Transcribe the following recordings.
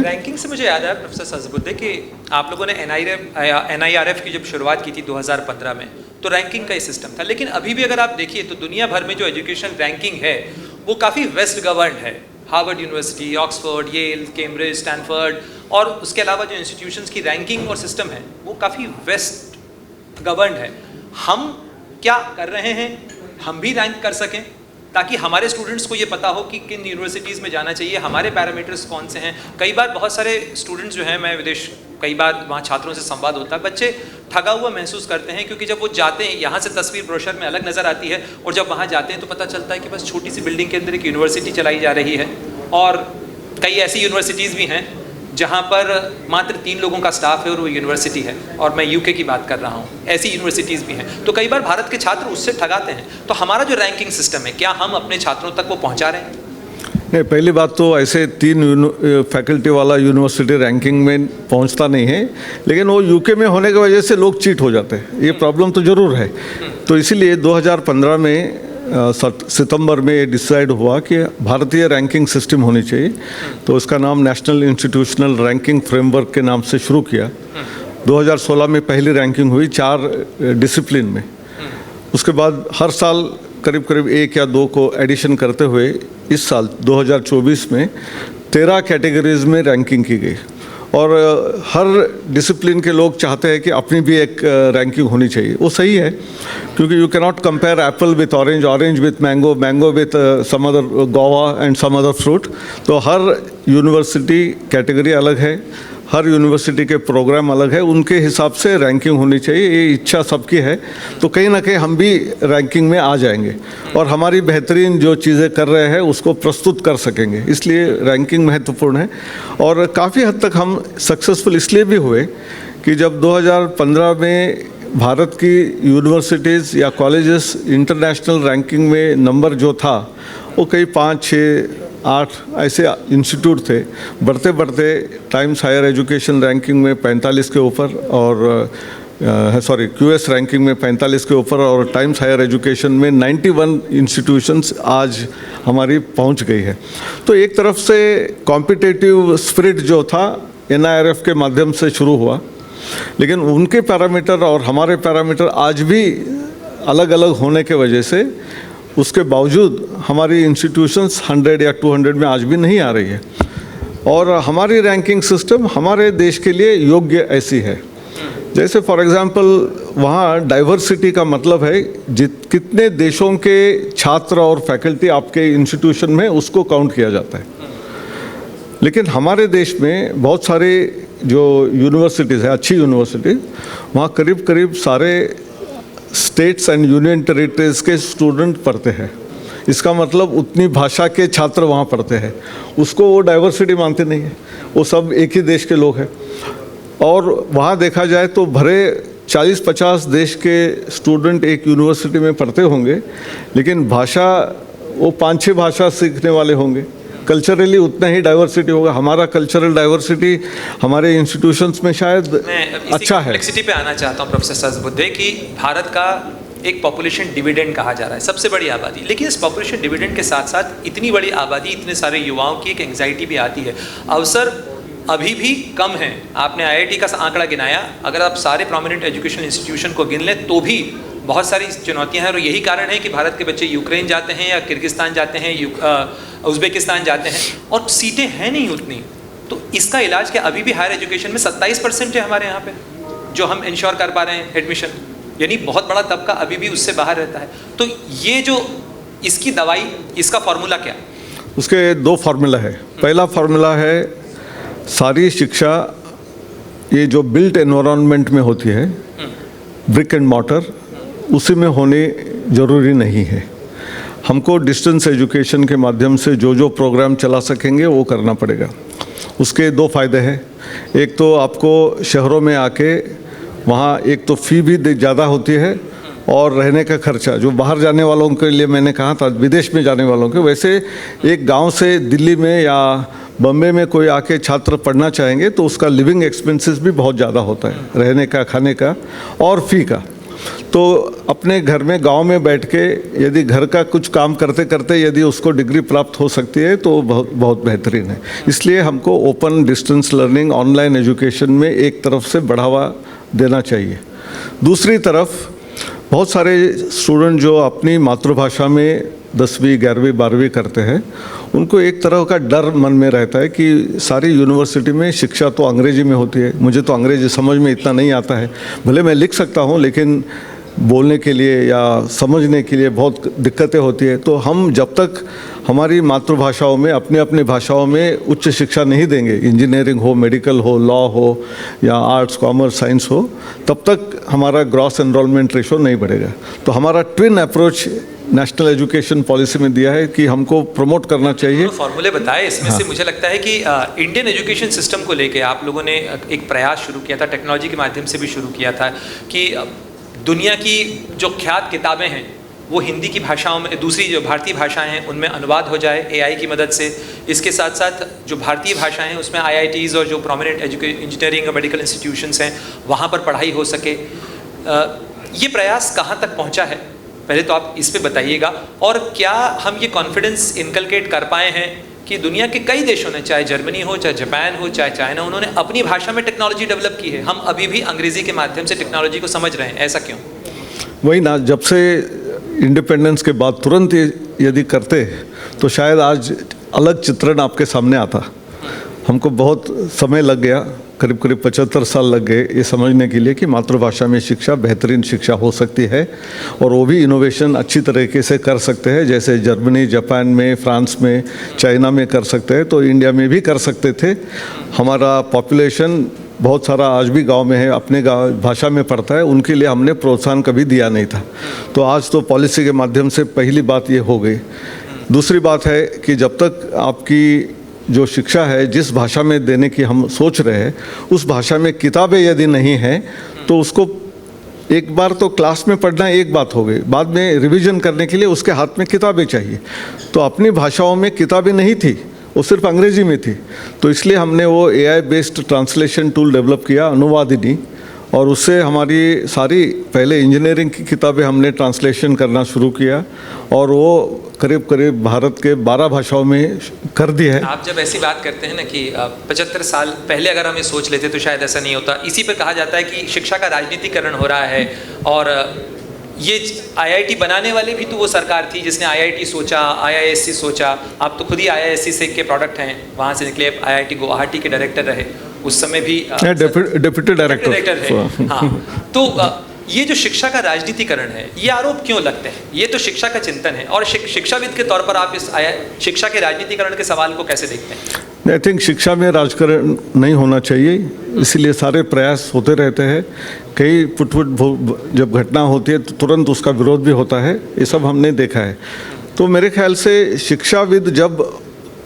Ranking से मुझे याद आया प्रोफेसर सजबुद्दीन कि आप लोगों ने NIRF की जब शुरुआत की थी 2015 में, तो रैंकिंग का ही सिस्टम था। लेकिन अभी भी अगर आप देखिए तो दुनिया भर में जो एजुकेशन रैंकिंग है वो काफ़ी वेस्ट गवर्नड है। Harvard university, Oxford, Yale, Cambridge, Stanford और उसके अलावा जो इंस्टीट्यूशंस की रैंकिंग और सिस्टम है वो काफ़ी वेस्ट गवर्नड है। हम क्या कर रहे हैं, हम भी रैंक कर सकें ताकि हमारे स्टूडेंट्स को ये पता हो कि किन यूनिवर्सिटीज़ में जाना चाहिए, हमारे पैरामीटर्स कौन से हैं। कई बार बहुत सारे स्टूडेंट्स जो हैं, मैं विदेश कई बार वहाँ छात्रों से संवाद होता है, बच्चे ठगा हुआ महसूस करते हैं क्योंकि जब वो जाते हैं, यहाँ से तस्वीर ब्रोशर में अलग नज़र आती है और जब वहाँ जाते हैं तो पता चलता है कि बस छोटी सी बिल्डिंग के अंदर एक यूनिवर्सिटी चलाई जा रही है। और कई ऐसी यूनिवर्सिटीज़ भी हैं जहाँ पर मात्र 3 लोगों का स्टाफ है और वो यूनिवर्सिटी है, और मैं UK की बात कर रहा हूँ। ऐसी यूनिवर्सिटीज़ भी हैं। तो कई बार भारत के छात्र उससे ठगाते हैं। तो हमारा जो रैंकिंग सिस्टम है, क्या हम अपने छात्रों तक वो पहुँचा रहे हैं? नहीं, पहली बात तो ऐसे 3 फैकल्टी वाला यूनिवर्सिटी रैंकिंग में पहुंचता नहीं है, लेकिन वो UK में होने की वजह से लोग चीट हो जाते हैं। ये प्रॉब्लम तो ज़रूर है। तो इसीलिए 2015 में सितंबर में ये डिसाइड हुआ कि भारतीय रैंकिंग सिस्टम होनी चाहिए। तो उसका नाम नेशनल इंस्टीट्यूशनल रैंकिंग फ्रेमवर्क के नाम से शुरू किया। 2016 में पहली रैंकिंग हुई 4 डिसिप्लिन में। उसके बाद हर साल करीब करीब 1 या 2 को एडिशन करते हुए इस साल 2024 में 13 कैटेगरीज में रैंकिंग की गई। और हर डिसिप्लिन के लोग चाहते हैं कि अपनी भी एक रैंकिंग होनी चाहिए। वो सही है, क्योंकि you can not compare apple with orange, orange with mango, mango with some other guava and some other fruit. तो हर यूनिवर्सिटी कैटेगरी अलग है, हर यूनिवर्सिटी के प्रोग्राम अलग है, उनके हिसाब से रैंकिंग होनी चाहिए। ये इच्छा सबकी है। तो कहीं ना कहीं हम भी रैंकिंग में आ जाएंगे और हमारी बेहतरीन जो चीज़ें कर रहे हैं उसको प्रस्तुत कर सकेंगे। इसलिए रैंकिंग महत्वपूर्ण है। और काफ़ी हद तक हम सक्सेसफुल इसलिए भी हुए कि जब 2015 में भारत की यूनिवर्सिटीज़ या कॉलेजेस इंटरनेशनल रैंकिंग में नंबर जो था वो कई 5, 6, 8 ऐसे इंस्टीट्यूट थे। बढ़ते बढ़ते टाइम्स हायर एजुकेशन रैंकिंग में 45 के ऊपर और QS रैंकिंग में 45 के ऊपर और टाइम्स हायर एजुकेशन में 91 इंस्टीट्यूशंस आज हमारी पहुंच गई है। तो एक तरफ से कॉम्पिटिटिव स्पिरिट जो था NIRF के माध्यम से शुरू हुआ, लेकिन उनके पैरामीटर और हमारे पैरामीटर आज भी अलग अलग होने के वजह से उसके बावजूद हमारी इंस्टीट्यूशंस 100 या 200 में आज भी नहीं आ रही है। और हमारी रैंकिंग सिस्टम हमारे देश के लिए योग्य ऐसी है। जैसे फॉर एग्जांपल वहाँ डाइवर्सिटी का मतलब है कितने देशों के छात्र और फैकल्टी आपके इंस्टीट्यूशन में उसको काउंट किया जाता है। लेकिन हमारे देश में बहुत सारे जो यूनिवर्सिटीज़ है, अच्छी यूनिवर्सिटीज़, वहाँ करीब करीब सारे स्टेट्स एंड यूनियन टेरिटरीज के स्टूडेंट पढ़ते हैं। इसका मतलब उतनी भाषा के छात्र वहाँ पढ़ते हैं। उसको वो डाइवर्सिटी मानते नहीं है, वो सब एक ही देश के लोग हैं। और वहाँ देखा जाए तो भरे 40-50 देश के स्टूडेंट एक यूनिवर्सिटी में पढ़ते होंगे, लेकिन भाषा वो 5-6 भाषा सीखने वाले होंगे। कल्चरली उतना ही डाइवर्सिटी होगा। हमारा कल्चरल डाइवर्सिटी हमारे इंस्टीट्यूशंस में शायद अच्छा है। कॉम्प्लेक्सिटी पे आना चाहता हूँ प्रोफेसर सजबुद्दीन कि भारत का एक पॉपुलेशन डिविडेंड कहा जा रहा है, सबसे बड़ी आबादी। लेकिन इस पॉपुलेशन डिविडेंड के साथ साथ इतनी बड़ी आबादी, इतने सारे युवाओं की एक एंग्जाइटी भी आती है। अवसर अभी भी कम है। आपने IIT का आंकड़ा गिनाया, अगर आप सारे प्रोमिनेंट एजुकेशन इंस्टीट्यूशन को गिन लें तो भी बहुत सारी चुनौतियां हैं। और यही कारण है कि भारत के बच्चे यूक्रेन जाते हैं या किर्गिस्तान जाते हैं, उज़्बेकिस्तान जाते हैं, और सीटें हैं नहीं उतनी। तो इसका इलाज क्या? अभी भी हायर एजुकेशन में 27% है हमारे यहाँ पे जो हम इंश्योर कर पा रहे हैं एडमिशन, यानी बहुत बड़ा तबका अभी भी उससे बाहर रहता है। तो ये जो इसकी दवाई, इसका फॉर्मूला क्या? उसके 2 फार्मूला है। पहला फार्मूला है सारी शिक्षा ये जो बिल्ट एनवायरनमेंट में होती है, ब्रिक एंड मॉर्टर, उसी में होने ज़रूरी नहीं है। हमको डिस्टेंस एजुकेशन के माध्यम से जो प्रोग्राम चला सकेंगे वो करना पड़ेगा। उसके 2 फ़ायदे हैं। एक तो आपको शहरों में आके वहाँ एक तो फ़ी भी ज़्यादा होती है और रहने का खर्चा, जो बाहर जाने वालों के लिए मैंने कहा था विदेश में जाने वालों के, वैसे एक गांव से दिल्ली में या बम्बे में कोई आके छात्र पढ़ना चाहेंगे तो उसका लिविंग एक्सपेंसेस भी बहुत ज़्यादा होता है, रहने का, खाने का और फ़ी का। तो अपने घर में गांव में बैठ के यदि घर का कुछ काम करते करते यदि उसको डिग्री प्राप्त हो सकती है तो बहुत बहुत बेहतरीन है। इसलिए हमको open distance learning online education में एक तरफ से बढ़ावा देना चाहिए। दूसरी तरफ बहुत सारे स्टूडेंट जो अपनी मातृभाषा में 10वीं 11वीं 12वीं करते हैं, उनको एक तरह का डर मन में रहता है कि सारी यूनिवर्सिटी में शिक्षा तो अंग्रेजी में होती है, मुझे तो अंग्रेजी समझ में इतना नहीं आता है, भले मैं लिख सकता हूँ लेकिन बोलने के लिए या समझने के लिए बहुत दिक्कतें होती है। तो हम जब तक हमारी मातृभाषाओं में अपने अपनी भाषाओं में उच्च शिक्षा नहीं देंगे, इंजीनियरिंग हो, मेडिकल हो, लॉ हो या आर्ट्स कॉमर्स साइंस हो, तब तक हमारा ग्रॉस एनरोलमेंट रेशो नहीं बढ़ेगा। तो हमारा twin approach national education policy में दिया है कि हमको प्रमोट करना चाहिए। तो फॉर्मूले बताए इसमें से मुझे लगता है कि इंडियन एजुकेशन सिस्टम को लेके आप लोगों ने एक प्रयास शुरू किया था, टेक्नोलॉजी के माध्यम से भी शुरू किया था कि दुनिया की जो ख्यात किताबें हैं वो हिंदी की भाषाओं में, दूसरी जो भारतीय भाषाएं हैं उनमें अनुवाद हो जाए एआई की मदद से। इसके साथ साथ जो भारतीय भाषाएं हैं उसमें आईआईटीज़ और जो प्रोमिनेंट इंजीनियरिंग और मेडिकल इंस्टीट्यूशंस हैं वहाँ पर पढ़ाई हो सके। ये प्रयास कहाँ तक पहुँचा है, पहले तो आप इस पे बताइएगा। और क्या हम ये कॉन्फिडेंस इनकलकेट कर पाए हैं कि दुनिया के कई देशों ने, चाहे जर्मनी हो, चाहे जापान हो, चाहे चाइना, उन्होंने अपनी भाषा में टेक्नोलॉजी डेवलप की है, हम अभी भी अंग्रेजी के माध्यम से टेक्नोलॉजी को समझ रहे हैं, ऐसा क्यों? वही ना, जब से इंडिपेंडेंस के बाद तुरंत यदि करते तो शायद आज अलग चित्रण आपके सामने आता। हमको बहुत समय लग गया, करीब करीब 75 साल लग गए ये समझने के लिए कि मातृभाषा में शिक्षा बेहतरीन शिक्षा हो सकती है और वो भी इनोवेशन अच्छी तरीके से कर सकते हैं, जैसे जर्मनी, जापान में, फ्रांस में, चाइना में कर सकते हैं तो इंडिया में भी कर सकते थे। हमारा पॉपुलेशन बहुत सारा आज भी गांव में है, अपने गाँव भाषा में पढ़ता है, उनके लिए हमने प्रोत्साहन कभी दिया नहीं था। तो आज तो पॉलिसी के माध्यम से पहली बात ये हो गई। दूसरी बात है कि जब तक आपकी जो शिक्षा है जिस भाषा में देने की हम सोच रहे हैं उस भाषा में किताबें यदि नहीं हैं तो उसको एक बार तो क्लास में पढ़ना एक बात हो गई, बाद में रिवीजन करने के लिए उसके हाथ में किताबें चाहिए। तो अपनी भाषाओं में किताबें नहीं थी, वो सिर्फ अंग्रेजी में थी। तो इसलिए हमने वो AI based translation tool develop किया, अनुवादिनी, और उससे हमारी सारी पहले इंजीनियरिंग की किताबें हमने ट्रांसलेशन करना शुरू किया और वो करीब करीब भारत के 12 भाषाओं में कर दी है। आप जब ऐसी बात करते हैं ना कि 75 साल पहले अगर हम ये सोच लेते तो शायद ऐसा नहीं होता। इसी पे कहा जाता है कि शिक्षा का राजनीतिकरण हो रहा है और ये आईआईटी बनाने वाले भी तो वो सरकार थी जिसने आईआईटी सोचा, आईआईएससी सोचा। आप तो खुद ही आईआईएससी से के प्रोडक्ट हैं, वहाँ से निकले, आईआईटी गुवाहाटी के डायरेक्टर रहे, उस समय भी डिप्टी डायरेक्टर है। हाँ, तो ये जो शिक्षा का राजनीतिकरण है, ये आरोप क्यों लगते हैं? ये तो शिक्षा का चिंतन है और शिक्षाविद के तौर पर आप इस शिक्षा के राजनीतिकरण के सवाल को कैसे देखते हैं? आई थिंक शिक्षा में राजकारण नहीं होना चाहिए, इसीलिए सारे प्रयास होते रहते हैं। कई फुटफुट जब घटना होती है तो तुरंत उसका विरोध भी होता है, ये सब हमने देखा है। तो मेरे ख्याल से शिक्षाविद जब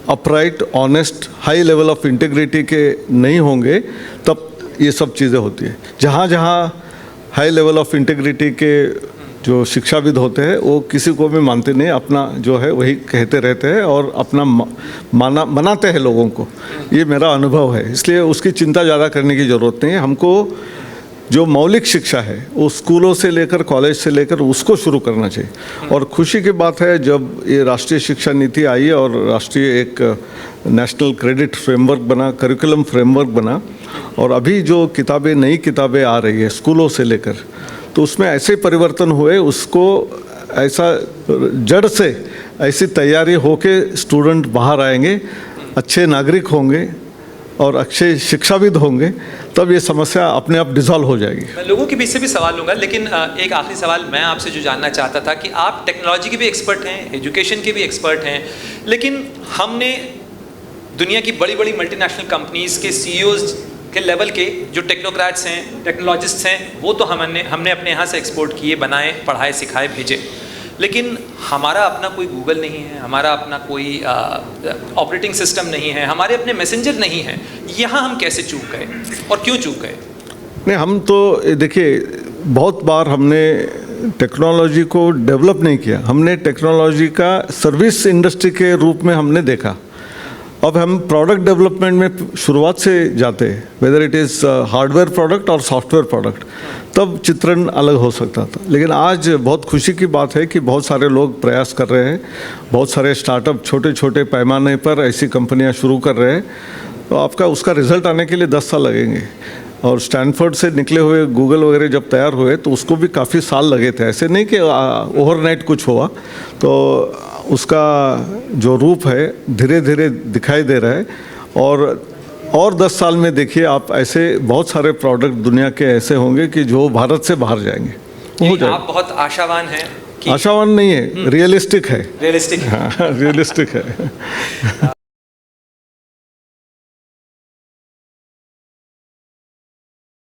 upright, honest, high level of integrity के नहीं होंगे तब ये सब चीज़ें होती है। जहाँ जहाँ हाई लेवल ऑफ इंटीग्रिटी के जो शिक्षाविद होते हैं वो किसी को भी मानते नहीं, अपना जो है वही कहते रहते हैं और अपना मनाते हैं लोगों को। ये मेरा अनुभव है, इसलिए उसकी चिंता ज़्यादा करने की ज़रूरत नहीं है। हमको जो मौलिक शिक्षा है वो स्कूलों से लेकर कॉलेज से लेकर उसको शुरू करना चाहिए। और खुशी की बात है जब ये राष्ट्रीय शिक्षा नीति आई और राष्ट्रीय एक नेशनल क्रेडिट फ्रेमवर्क बना, करिकुलम फ्रेमवर्क बना, और अभी जो किताबें, नई किताबें आ रही है स्कूलों से लेकर, तो उसमें ऐसे परिवर्तन हुए, उसको ऐसा जड़ से ऐसी तैयारी हो के स्टूडेंट बाहर आएंगे, अच्छे नागरिक होंगे और अच्छे शिक्षाविद होंगे, तब ये समस्या अपने आप डिसॉल्व हो जाएगी। मैं लोगों के बीच से भी सवाल लूँगा, लेकिन एक आखिरी सवाल मैं आपसे जो जानना चाहता था कि आप टेक्नोलॉजी के भी एक्सपर्ट हैं, एजुकेशन के भी एक्सपर्ट हैं, लेकिन हमने दुनिया की बड़ी बड़ी मल्टीनेशनल कंपनीज़ के सीईओज़ के लेवल के जो टेक्नोक्रेट्स हैं, टेक्नोलॉजिस्ट्स हैं, वो तो हमने अपने यहाँ से एक्सपोर्ट किए, बनाए, पढ़ाए, सिखाए, भेजे, लेकिन हमारा अपना कोई गूगल नहीं है, हमारा अपना कोई ऑपरेटिंग सिस्टम नहीं है, हमारे अपने मैसेंजर नहीं है। यहाँ हम कैसे चूक गए और क्यों चूक गए? नहीं, हम तो देखिए बहुत बार हमने टेक्नोलॉजी को डेवलप नहीं किया, हमने टेक्नोलॉजी का सर्विस इंडस्ट्री के रूप में हमने देखा अब हम प्रोडक्ट डेवलपमेंट में शुरुआत से जाते हैं, whether it is hardware product और सॉफ्टवेयर प्रोडक्ट, तब चित्रण अलग हो सकता था। लेकिन आज बहुत खुशी की बात है कि बहुत सारे लोग प्रयास कर रहे हैं, बहुत सारे स्टार्टअप छोटे छोटे पैमाने पर ऐसी कंपनियां शुरू कर रहे हैं। तो आपका उसका रिजल्ट आने के लिए 10 साल लगेंगे। और स्टैनफोर्ड से निकले हुए गूगल वगैरह जब तैयार हुए तो उसको भी काफ़ी साल लगे थे, ऐसे नहीं कि ओवरनाइट कुछ हुआ। तो उसका जो रूप है धीरे धीरे दिखाई दे रहा है। और 10 साल में देखिए आप, ऐसे बहुत सारे प्रोडक्ट दुनिया के ऐसे होंगे कि जो भारत से बाहर जाएंगे। हो जाएगा। आप बहुत आशावान हैं कि आशावान नहीं है, रियलिस्टिक है। रियलिस्टिक है। हाँ, रियलिस्टिक है।